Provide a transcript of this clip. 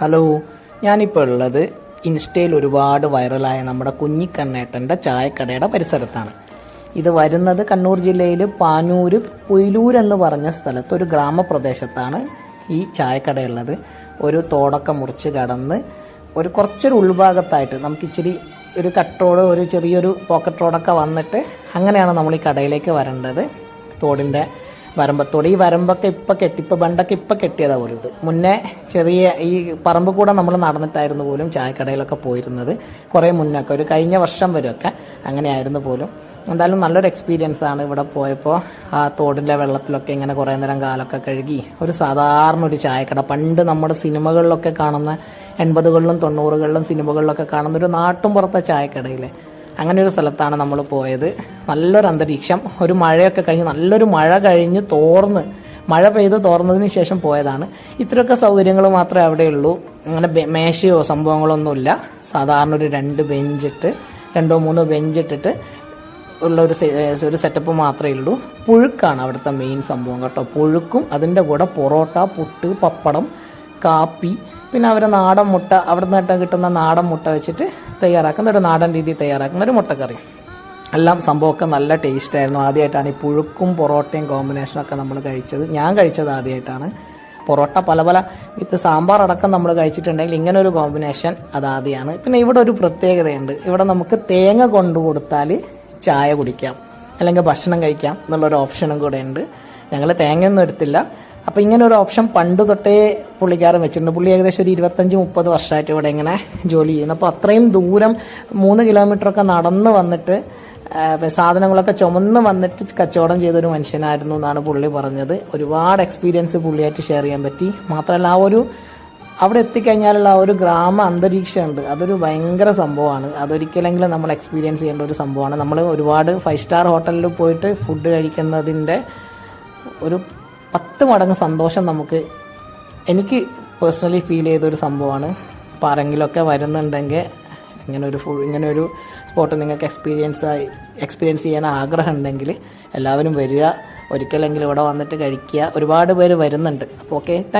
Hello, ഞാനിപ്പോൾ ഉള്ളത് ഇൻസ്റ്റയിൽ ഒരുപാട് വൈറലായ നമ്മുടെ കുഞ്ഞിക്കണ്ണേട്ടൻ്റെ ചായക്കടയുടെ പരിസരത്താണ്. ഇത് വരുന്നത് കണ്ണൂർ ജില്ലയിൽ പാനൂർ പൊയിലൂർ എന്ന് പറഞ്ഞ സ്ഥലത്ത് ഒരു ഗ്രാമപ്രദേശത്താണ് ഈ ചായക്കടയുള്ളത്. ഒരു തോടൊക്കെ മുറിച്ച് കടന്ന് കുറച്ചൊരു ഉൾഭാഗത്തായിട്ട് നമുക്ക് ഇച്ചിരി ഒരു കട്ടോട് ഒരു ചെറിയൊരു പോക്കറ്റ് റോഡൊക്കെ വന്നിട്ട് അങ്ങനെയാണ് നമ്മൾ ഈ കടയിലേക്ക് വരേണ്ടത്. തോടിൻ്റെ വരമ്പത്തോട് ഈ വരമ്പൊക്കെ ഇപ്പം ബണ്ടൊക്കെ കെട്ടിയതാണ് പോലും. ഇത് മുന്നേ ചെറിയ ഈ പറമ്പ് കൂടെ നമ്മൾ നടന്നിട്ടായിരുന്നു പോലും ചായക്കടയിലൊക്കെ പോയിരുന്നത്. കുറേ മുന്നൊക്കെ ഒരു കഴിഞ്ഞ വർഷം വരെയൊക്കെ അങ്ങനെയായിരുന്നു പോലും. എന്തായാലും നല്ലൊരു എക്സ്പീരിയൻസ് ആണ് ഇവിടെ പോയപ്പോൾ. ആ തോടിൻ്റെ വെള്ളത്തിലൊക്കെ ഇങ്ങനെ കുറേ നേരം കാലൊക്കെ കഴുകി ഒരു സാധാരണ ഒരു ചായക്കട, പണ്ട് നമ്മുടെ സിനിമകളിലൊക്കെ കാണുന്ന 80കളിലും 90കളിലും സിനിമകളിലൊക്കെ കാണുന്ന ഒരു നാട്ടുംപുറത്തെ ചായക്കടയിൽ അങ്ങനെ ഒരു സ്ഥലത്താണ് നമ്മൾ പോയത്. നല്ലൊരു അന്തരീക്ഷം, ഒരു മഴയൊക്കെ കഴിഞ്ഞ് നല്ലൊരു മഴ കഴിഞ്ഞ് മഴ പെയ്ത് തോർന്നതിന് ശേഷം പോയതാണ്. ഇത്രയൊക്കെ സൗകര്യങ്ങൾ മാത്രമേ അവിടെയുള്ളൂ. അങ്ങനെ മേശയോ സംഭവങ്ങളൊന്നുമില്ല. സാധാരണ ഒരു 2 ബെഞ്ചിട്ട് 2-3 ബെഞ്ചിട്ടിട്ട് ഉള്ള ഒരു സെറ്റപ്പ് മാത്രമേ ഉള്ളൂ. പുഴുക്കാണ് അവിടുത്തെ മെയിൻ സംഭവം കേട്ടോ. പുഴുക്കും അതിൻ്റെ കൂടെ പൊറോട്ട, പുട്ട്, പപ്പടം, കാപ്പി, പിന്നെ അവർ നാടൻ മുട്ട, അവിടെ നിന്നിട്ട് കിട്ടുന്ന നാടൻ മുട്ട വെച്ചിട്ട് തയ്യാറാക്കുന്ന ഒരു നാടൻ രീതി തയ്യാറാക്കുന്ന ഒരു മുട്ടക്കറി. എല്ലാം സംഭവമൊക്കെ നല്ല ടേസ്റ്റായിരുന്നു. ആദ്യമായിട്ടാണ് ഈ പുഴുക്കും പൊറോട്ടയും കോമ്പിനേഷനൊക്കെ നമ്മൾ കഴിച്ചത്. ഞാൻ കഴിച്ചത് ആദ്യമായിട്ടാണ്. പൊറോട്ട പല വിത്ത് സാമ്പാർ അടക്കം നമ്മൾ കഴിച്ചിട്ടുണ്ടെങ്കിൽ ഇങ്ങനെ ഒരു കോമ്പിനേഷൻ അതാദ്യമാണ്. പിന്നെ ഇവിടെ ഒരു പ്രത്യേകതയുണ്ട്. ഇവിടെ നമുക്ക് തേങ്ങ കൊണ്ടു കൊടുത്താൽ ചായ കുടിക്കാം അല്ലെങ്കിൽ ഭക്ഷണം കഴിക്കാം എന്നുള്ളൊരു ഓപ്ഷനും കൂടെ ഉണ്ട്. ഞങ്ങൾ തേങ്ങയൊന്നും എടുത്തില്ല. അപ്പോൾ ഇങ്ങനെ ഒരു ഓപ്ഷൻ പണ്ട് തൊട്ടേ പുള്ളിക്കാരൻ വെച്ചിട്ടുണ്ട്. പുള്ളി ഏകദേശം ഒരു 25-30 വർഷമായിട്ട് ഇവിടെ ഇങ്ങനെ ജോലി ചെയ്യുന്നു. അപ്പോൾ അത്രയും ദൂരം 3 കിലോമീറ്ററൊക്കെ നടന്ന് വന്നിട്ട് സാധനങ്ങളൊക്കെ ചുമന്ന് വന്നിട്ട് കച്ചവടം ചെയ്തൊരു മനുഷ്യനായിരുന്നു എന്നാണ് പുള്ളി പറഞ്ഞത്. ഒരുപാട് എക്സ്പീരിയൻസ് പുള്ളിയായിട്ട് ഷെയർ ചെയ്യാൻ പറ്റി. മാത്രമല്ല അവിടെ എത്തിക്കഴിഞ്ഞാലുള്ള ഒരു ഗ്രാമ അന്തരീക്ഷമുണ്ട്. അതൊരു ഭയങ്കര സംഭവമാണ്. അതൊരിക്കലെങ്കിലും നമ്മൾ എക്സ്പീരിയൻസ് ചെയ്യേണ്ട ഒരു സംഭവമാണ്. നമ്മൾ ഒരുപാട് 5 സ്റ്റാർ ഹോട്ടലിൽ പോയിട്ട് ഫുഡ് കഴിക്കുന്നതിൻ്റെ ഒരു 10 മടങ്ങ് സന്തോഷം എനിക്ക് പേഴ്സണലി ഫീൽ ചെയ്തൊരു സംഭവമാണ്. അപ്പോൾ ആരെങ്കിലുമൊക്കെ വരുന്നുണ്ടെങ്കിൽ ഇങ്ങനൊരു സ്പോട്ട് നിങ്ങൾക്ക് എക്സ്പീരിയൻസ് ചെയ്യാൻ ആഗ്രഹം ഉണ്ടെങ്കിൽ എല്ലാവരും വരിക. ഒരിക്കലെങ്കിലും ഇവിടെ വന്നിട്ട് കഴിക്കുക. ഒരുപാട് പേര് വരുന്നുണ്ട്. അപ്പോൾ ഓക്കെ, താങ്ക്